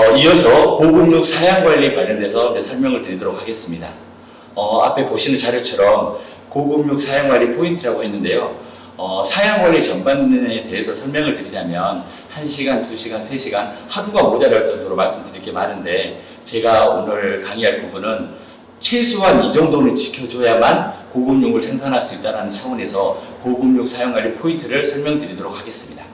이어서 고급육 사양관리 관련돼서 이제 설명을 드리도록 하겠습니다. 앞에 보시는 자료처럼 고급육 사양관리 포인트라고 했는데요. 사양관리 전반에 대해서 설명을 드리자면 1시간, 2시간, 3시간 하루가 모자랄 정도로 말씀드릴 게 많은데 제가 오늘 강의할 부분은 최소한 이 정도는 지켜줘야만 고급육을 생산할 수 있다는 차원에서 고급육 사양관리 포인트를 설명드리도록 하겠습니다.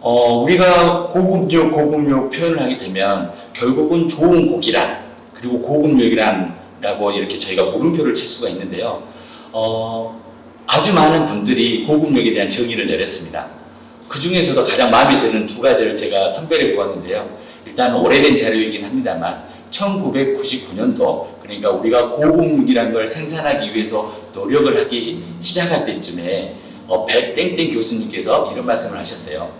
우리가 고급육 표현을 하게 되면 결국은 좋은 고기란 그리고 고급육이란라고 이렇게 저희가 물음표를 칠 수가 있는데요. 아주 많은 분들이 고급육에 대한 정의를 내렸습니다. 그 중에서도 가장 마음에 드는 두 가지를 제가 선별해 보았는데요. 일단 오래된 자료이긴 합니다만 1999년도 그러니까 우리가 고급육이라는 걸 생산하기 위해서 노력을 하기 시작할 때쯤에 백땡땡 교수님께서 이런 말씀을 하셨어요.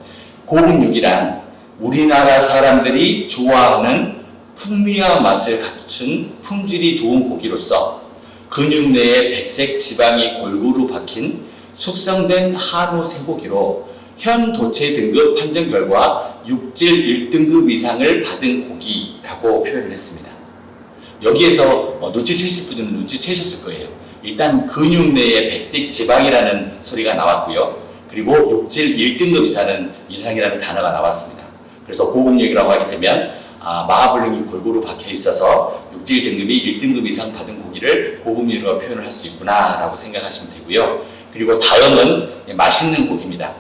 고급육이란 우리나라 사람들이 좋아하는 풍미와 맛을 갖춘 품질이 좋은 고기로서 근육 내에 백색 지방이 골고루 박힌 숙성된 한우 쇠고기로 현 도체 등급 판정 결과 육질 1등급 이상을 받은 고기라고 표현을 했습니다. 여기에서 눈치채실 분들은 눈치채셨을 거예요. 일단 근육 내에 백색 지방이라는 소리가 나왔고요. 그리고 육질 1등급 이상이라는 단어가 나왔습니다. 그래서 고급육이라고 하게 되면 마블링이 골고루 박혀 있어서 육질 등급이 1등급 이상 받은 고기를 고급육이라고 표현을 할 수 있구나 라고 생각하시면 되고요. 그리고 다음은 맛있는 고기입니다.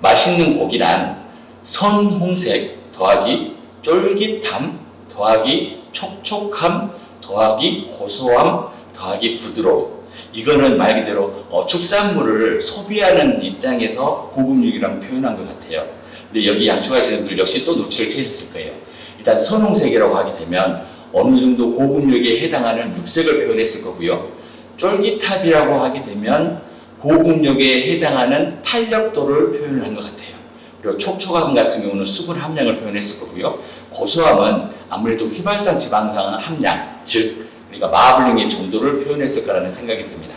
맛있는 고기란 선홍색 더하기 쫄깃함 더하기 촉촉함 더하기 고소함 더하기 부드러움. 이거는 말 그대로 축산물을 소비하는 입장에서 고급육이라고 표현한 것 같아요. 근데 여기 양축하시는 분들 역시 또 눈치를 채셨을 거예요. 일단 선홍색이라고 하게 되면 어느 정도 고급육에 해당하는 육색을 표현했을 거고요. 쫄깃함이라고 하게 되면 고급육에 해당하는 탄력도를 표현을 한 것 같아요. 그리고 촉촉함 같은 경우는 수분 함량을 표현했을 거고요. 고소함은 아무래도 휘발성 지방산 함량, 즉 그러니까 마블링의 정도를 표현했을 거라는 생각이 듭니다.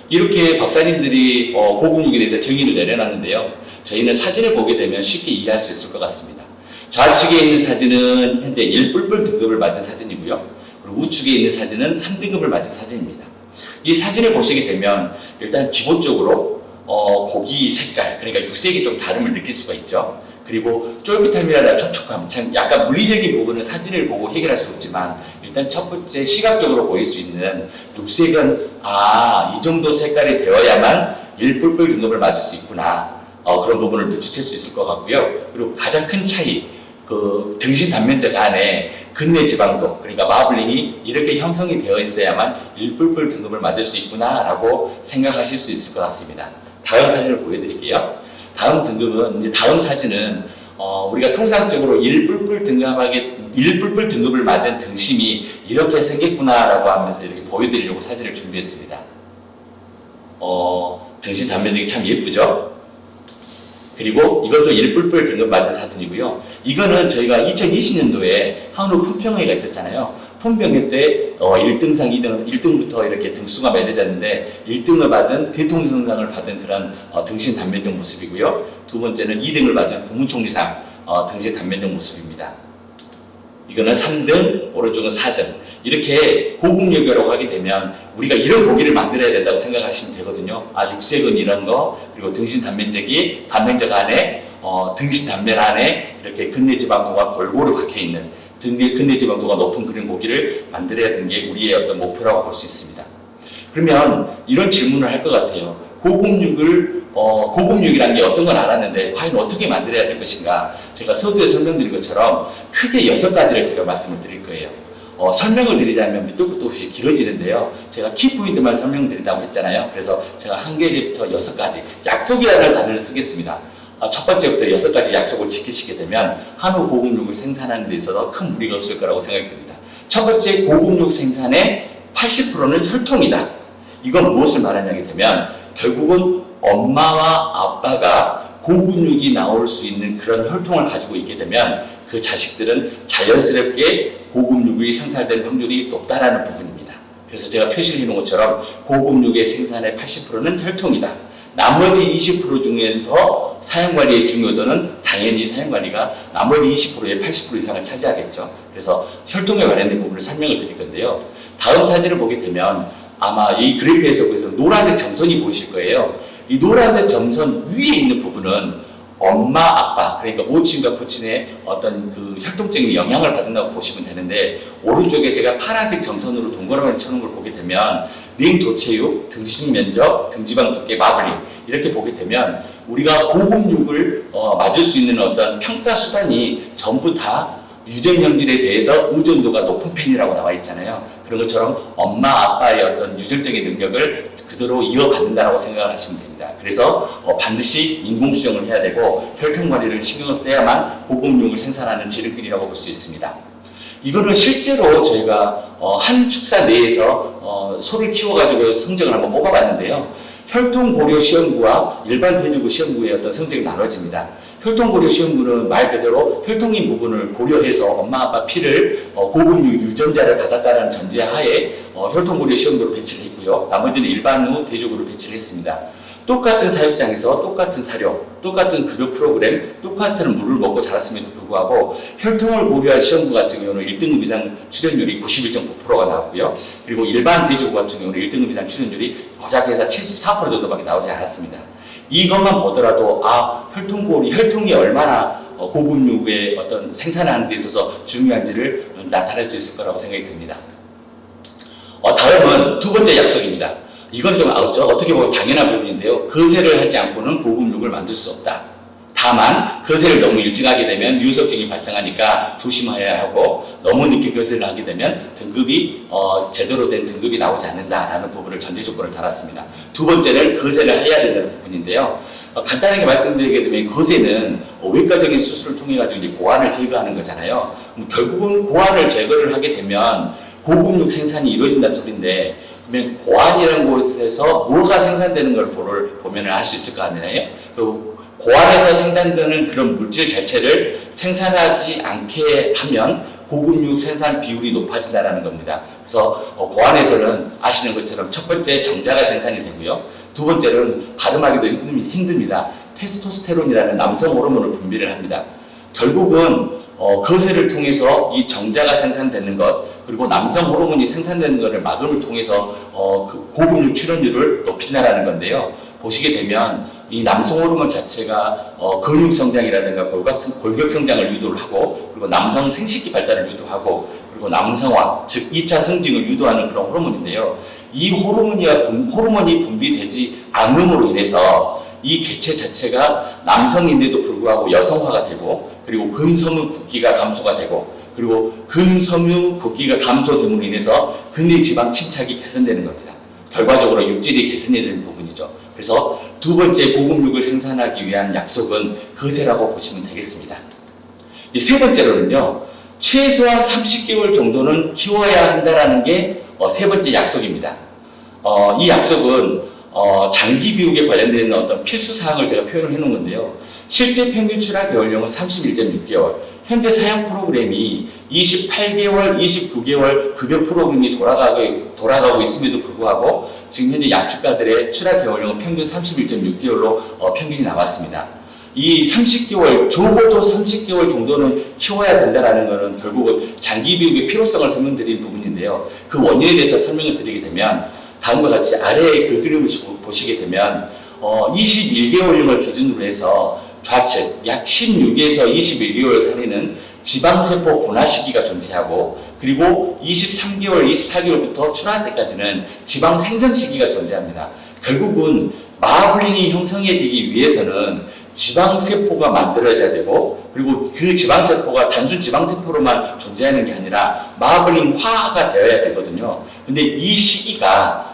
이렇게 박사님들이 고급육에 대해서 정의를 내려놨는데요. 저희는 사진을 보게 되면 쉽게 이해할 수 있을 것 같습니다. 좌측에 있는 사진은 현재 1뿔뿔 등급을 맞은 사진이고요. 그리고 우측에 있는 사진은 3등급을 맞은 사진입니다. 이 사진을 보시게 되면 일단 기본적으로 고기 색깔, 그러니까 육색이 좀 다름을 느낄 수가 있죠. 그리고 쫄깃함이라든가 촉촉함, 참 약간 물리적인 부분은 사진을 보고 해결할 수 없지만 일단 첫 번째 시각적으로 보일 수 있는 육색은 이 정도 색깔이 되어야만 1뿔뿔 등급을 맞을 수 있구나. 그런 부분을 눈치챌 수 있을 것 같고요. 그리고 가장 큰 차이, 그 등심 단면적 안에 근내 지방도, 그러니까 마블링이 이렇게 형성이 되어 있어야만 1뿔뿔 등급을 맞을 수 있구나라고 생각하실 수 있을 것 같습니다. 다음 사진을 보여드릴게요. 다음 사진은 우리가 통상적으로 1뿔뿔 등급을 맞은 등심이 이렇게 생겼구나라고 하면서 이렇게 보여드리려고 사진을 준비했습니다. 등심 단면적이 참 예쁘죠? 그리고 이것도 1뿔뿔 등급 맞은 사진이고요. 이거는 저희가 2020년도에 한우 품평회가 있었잖아요. 품평회 때 1등상, 1등부터 이렇게 등수가 맺어졌는데 1등을 받은 대통령상을 받은 그런 등심 단면적 모습이고요. 두 번째는 2등을 받은 국무총리상 등심 단면적 모습입니다. 이거는 3등, 오른쪽은 4등. 이렇게 고급육이라고 하게 되면 우리가 이런 고기를 만들어야 된다고 생각하시면 되거든요. 육색은 이런 거, 그리고 등심 단면적 안에 등심 단면 안에 이렇게 근내 지방도가 골고루 박혀 있는 근내 지방도가 높은 그런 고기를 만들어야 되는 게 우리의 어떤 목표라고 볼 수 있습니다. 그러면 이런 질문을 할 것 같아요. 고급육이라는 게 어떤 건 알았는데 과연 어떻게 만들어야 될 것인가? 제가 서두에 설명드린 것처럼 크게 6가지를 제가 말씀을 드릴 거예요. 설명을 드리자면 밑도 끝도 없이 길어지는데요. 제가 키포인트만 설명드린다고 했잖아요. 그래서 제가 한 개부터 6가지, 약속이라는 단어를 쓰겠습니다. 첫 번째부터 6가지 약속을 지키시게 되면 한우 고급육을 생산하는 데 있어서 큰 무리가 없을 거라고 생각이 듭니다. 첫 번째, 고급육 생산의 80%는 혈통이다. 이건 무엇을 말하냐게 되면 결국은 엄마와 아빠가 고급육이 나올 수 있는 그런 혈통을 가지고 있게 되면 그 자식들은 자연스럽게 고급육이 생산될 확률이 높다라는 부분입니다. 그래서 제가 표시를 해놓은 것처럼 고급육의 생산의 80%는 혈통이다. 나머지 20% 중에서 사형관리의 중요도는 당연히 사형관리가 나머지 20%의 80% 이상을 차지하겠죠. 그래서 혈통에 관련된 부분을 설명을 드릴 건데요. 다음 사진을 보게 되면 아마 이 그래프에서 보여서 노란색 점선이 보이실 거예요. 이 노란색 점선 위에 있는 부분은 엄마, 아빠, 그러니까 모친과 부친의 어떤 그 혈통적인 영향을 받는다고 보시면 되는데, 오른쪽에 제가 파란색 점선으로 동그라미를 쳐놓은 걸 보게 되면 링도체육, 등신 면적, 등지방 두께, 마블링 이렇게 보게 되면 우리가 고급육을 맞을 수 있는 어떤 평가 수단이 전부 다 유전연질에 대해서 의존도가 높은 편이라고 나와 있잖아요. 그런 것처럼 엄마, 아빠의 어떤 유전적인 능력을 그대로 이어받는다고 생각을 하시면 됩니다. 그래서 반드시 인공수정을 해야 되고 혈통관리를 신경을 써야만 고급육을 생산하는 지름길이라고 볼 수 있습니다. 이거는 실제로 저희가 한 축사 내에서 소를 키워가지고 성적을 한번 뽑아봤는데요. 혈통고려 시험구와 일반 대주구 시험구의 어떤 성적이 나눠집니다. 혈통고려 시험구는 말 그대로 혈통인 부분을 고려해서 엄마 아빠 피를 고급육 유전자를 받았다는 전제하에 혈통고려 시험구로 배치를 했고요. 나머지는 일반 후 대주구로 배치를 했습니다. 똑같은 사육장에서 똑같은 사료, 똑같은 급여 프로그램, 똑같은 물을 먹고 자랐음에도 불구하고 혈통을 고려한 시험구 같은 경우는 1등급 이상 출현율이 91.9%가 나왔고요. 그리고 일반 대주구 같은 경우는 1등급 이상 출현율이 고작 해서 74% 정도밖에 나오지 않았습니다. 이것만 보더라도 혈통이 얼마나 고급육의 어떤 생산하는 데 있어서 중요한지를 나타낼 수 있을 거라고 생각이 듭니다. 다음은 두 번째 약속입니다. 이건 좀 어떻게 보면 당연한 부분인데요. 거세를 하지 않고는 고급육을 만들 수 없다. 다만 거세를 너무 일찍 하게 되면 유석증이 발생하니까 조심해야 하고, 너무 늦게 거세를 하게 되면 등급이 제대로 된 등급이 나오지 않는다라는 부분을 전제 조건을 달았습니다. 두 번째는 거세를 해야 된다는 부분인데요. 간단하게 말씀드리게 되면 거세는 외과적인 수술을 통해 가지고 이제 고환을 제거하는 거잖아요. 결국은 고환을 제거를 하게 되면 고급육 생산이 이루어진다는 소리인데, 그러면 고환이라는 곳에서 뭐가 생산되는 걸 보면 알 수 있을 거 아니에요? 그 고환에서 생산되는 그런 물질 자체를 생산하지 않게 하면 고급육 생산 비율이 높아진다는 겁니다. 그래서 고환에서는 아시는 것처럼 첫 번째 정자가 생산이 되고요. 두 번째는 발음하기도 힘듭니다. 테스토스테론이라는 남성 호르몬을 분비를 합니다. 결국은 거세를 통해서 이 정자가 생산되는 것, 그리고 남성 호르몬이 생산되는 것을 막음을 통해서 그 고급육 출현율을 높인다라는 건데요. 보시게 되면 이 남성 호르몬 자체가 근육 성장이라든가 골격 성장을 유도를 하고, 그리고 남성 생식기 발달을 유도하고, 그리고 남성화, 즉 2차 성징을 유도하는 그런 호르몬인데요. 이 호르몬이 분비되지 않음으로 인해서 이 개체 자체가 남성인데도 불구하고 여성화가 되고, 그리고 근섬유 굵기가 감소가 되고, 그리고 근섬유 굵기가 감소됨으로 인해서 근위 지방 침착이 개선되는 겁니다. 결과적으로 육질이 개선이 되는 부분이죠. 그래서 두 번째 고급육을 생산하기 위한 약속은 거세라고 보시면 되겠습니다. 세 번째로는요, 최소한 30개월 정도는 키워야 한다는 게 세 번째 약속입니다. 이 약속은 장기 비육에 관련된 어떤 필수 사항을 제가 표현을 해놓은 건데요. 실제 평균 출하 개월령은 31.6개월, 현재 사용 프로그램이 28개월, 29개월 급여 프로그램이 돌아가고 있음에도 불구하고 지금 현재 약축가들의 출하 개월령은 평균 31.6개월로 평균이 나왔습니다. 이 30개월, 적어도 30개월 정도는 키워야 된다는 것은 결국은 장기 비육의 필요성을 설명드린 부분인데요. 그 원인에 대해서 설명을 드리게 되면 다음과 같이 아래의 그 그림을 보시게 되면 21개월령을 기준으로 해서 좌측 약 16에서 21개월 사이에는 지방세포 분화 시기가 존재하고, 그리고 23개월, 24개월부터 출하할 때까지는 지방 생성 시기가 존재합니다. 결국은 마블링이 형성되기 위해서는 지방세포가 만들어져야 되고, 그리고 그 지방세포가 단순 지방세포로만 존재하는 게 아니라 마블링화가 되어야 되거든요. 근데 이 시기가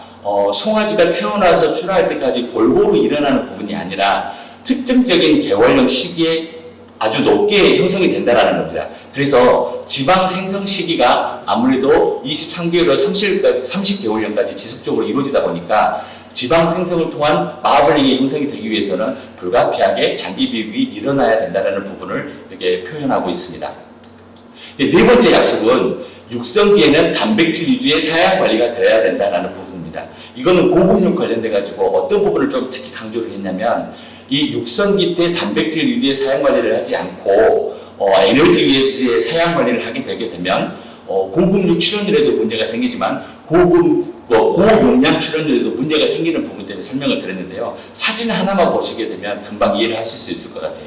송아지가 태어나서 출하할 때까지 골고루 일어나는 부분이 아니라 특정적인 개월령 시기에 아주 높게 형성이 된다는 겁니다. 그래서 지방 생성 시기가 아무래도 23개월에서 30개월령까지 지속적으로 이루어지다 보니까 지방 생성을 통한 마블링이 형성이 되기 위해서는 불가피하게 장기 비육이 일어나야 된다는 부분을 이렇게 표현하고 있습니다. 네 번째 약속은 육성기에는 단백질 위주의 사양 관리가 되어야 된다는 부분입니다. 부분입니다. 이거는 고급육 관련돼 가지고 어떤 부분을 좀 특히 강조를 했냐면 이 육성기 때 단백질 위주의 사용 관리를 하지 않고 에너지 위주의 사용 관리를 하게 되게 되면 고급육 출연율에도 문제가 생기지만 고용량 출연율에도 문제가 생기는 부분 때문에 설명을 드렸는데요. 사진 하나만 보시게 되면 금방 이해를 하실 수 있을 것 같아요.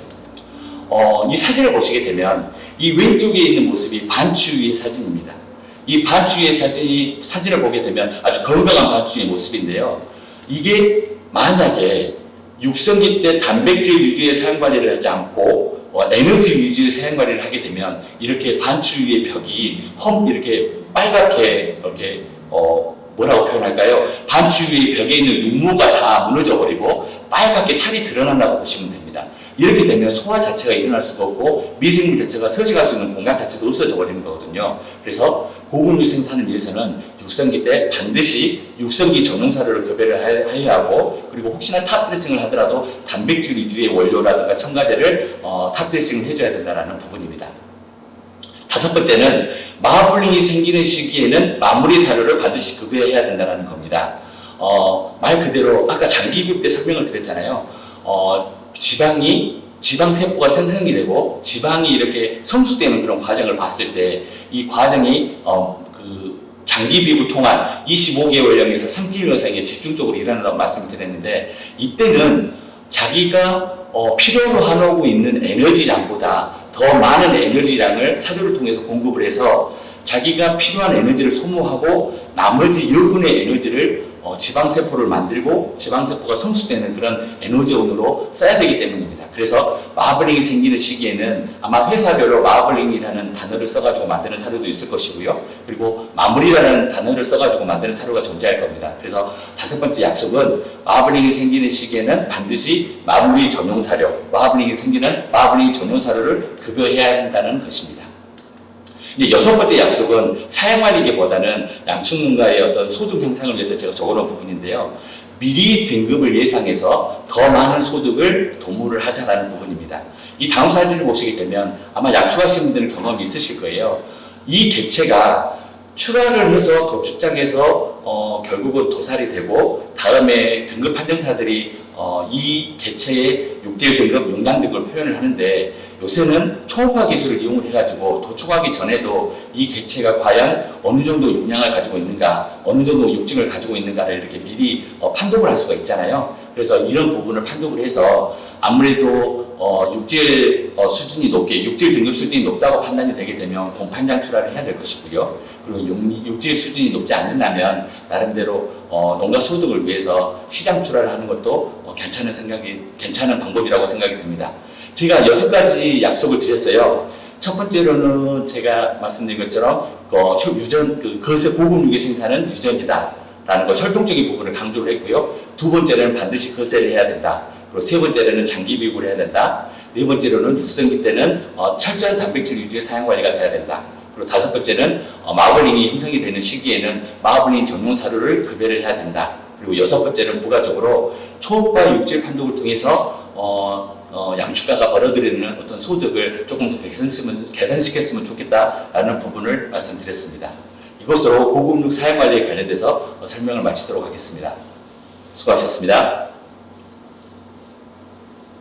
이 사진을 보시게 되면 이 왼쪽에 있는 모습이 반추위의 사진입니다. 이 반추위의 사진을 보게 되면 아주 건강한 반추위의 모습인데요. 이게 만약에 육성기 때 단백질 위주의 사용 관리를 하지 않고 에너지 위주의 사용 관리를 하게 되면 이렇게 반추위의 벽이 이렇게 빨갛게 이렇게 뭐라고 표현할까요? 반추위 벽에 있는 육모가 다 무너져 버리고 빨갛게 살이 드러난다고 보시면 됩니다. 이렇게 되면 소화 자체가 일어날 수가 없고 미생물 자체가 서식할 수 있는 공간 자체도 없어져 버리는 거거든요. 그래서 고급육 생산을 위해서는 육성기 때 반드시 육성기 전용 사료를 급여를 해야 하고, 그리고 혹시나 탑드레싱을 하더라도 단백질 위주의 원료라든가 첨가제를 탑드레싱을 해줘야 된다는 부분입니다. 다섯 번째는 마블링이 생기는 시기에는 마무리 사료를 반드시 급여해야 된다는 겁니다. 말 그대로 아까 장기교육 때 설명을 드렸잖아요. 지방세포가 생성이 되고 지방이 이렇게 성숙되는 그런 과정을 봤을 때 이 과정이 장기비육을 통한 25개월령에서 3개월 사이에 집중적으로 일어난다고 말씀을 드렸는데, 이때는 자기가 필요로 하고 있는 에너지량보다 더 많은 에너지량을 사료를 통해서 공급을 해서 자기가 필요한 에너지를 소모하고 나머지 여분의 에너지를 지방세포를 만들고 지방세포가 성숙되는 그런 에너지원으로 써야 되기 때문입니다. 그래서 마블링이 생기는 시기에는 아마 회사별로 마블링이라는 단어를 써가지고 만드는 사료도 있을 것이고요. 그리고 마무리라는 단어를 써가지고 만드는 사료가 존재할 겁니다. 그래서 다섯 번째 약속은 마블링이 생기는 시기에는 반드시 마무리 전용 사료, 마블링이 생기는 마블링 전용 사료를 급여해야 한다는 것입니다. 이제 여섯 번째 약속은 사양관리기보다는 양축농가의 어떤 소득 향상을 위해서 제가 적어놓은 부분인데요. 미리 등급을 예상해서 더 많은 소득을 도모를 하자라는 부분입니다. 이 다음 사진을 보시게 되면 아마 양축하신 분들은 경험이 있으실 거예요. 이 개체가 출하를 해서 도축장에서 결국은 도살이 되고 다음에 등급 판정사들이 이 개체의 육질 등급, 용량 등급을 표현을 하는데, 요새는 초음파 기술을 이용을 해가지고 도축하기 전에도 이 개체가 과연 어느 정도 용량을 가지고 있는가, 어느 정도 육질을 가지고 있는가를 이렇게 미리 판독을 할 수가 있잖아요. 그래서 이런 부분을 판독을 해서 아무래도 육질 수준이 높게, 육질 등급 수준이 높다고 판단이 되게 되면 공판장 출하를 해야 될 것이고요. 그리고 육질 수준이 높지 않는다면 나름대로 농가 소득을 위해서 시장 출하를 하는 것도 괜찮은 방법이라고 생각이 듭니다. 제가 6가지 약속을 드렸어요. 첫 번째로는 제가 말씀드린 것처럼 거세 고급육의 생산은 유전지다라는 거, 혈통적인 부분을 강조를 했고요. 두 번째로는 반드시 거세를 해야 된다. 그리고 세 번째로는 장기비육을 해야 된다. 네 번째로는 육성기 때는 철저한 단백질 위주의 사용 관리가 돼야 된다. 그리고 다섯 번째는 마블링이 형성이 되는 시기에는 마블링 전용 사료를 급여를 해야 된다. 그리고 여섯 번째는 부가적으로 초음파 육질 판독을 통해서 양축가가 벌어들이는 어떤 소득을 조금 더 개선시켰으면 좋겠다라는 부분을 말씀드렸습니다. 이것으로 고급육 사용 관리에 관련돼서 설명을 마치도록 하겠습니다. 수고하셨습니다.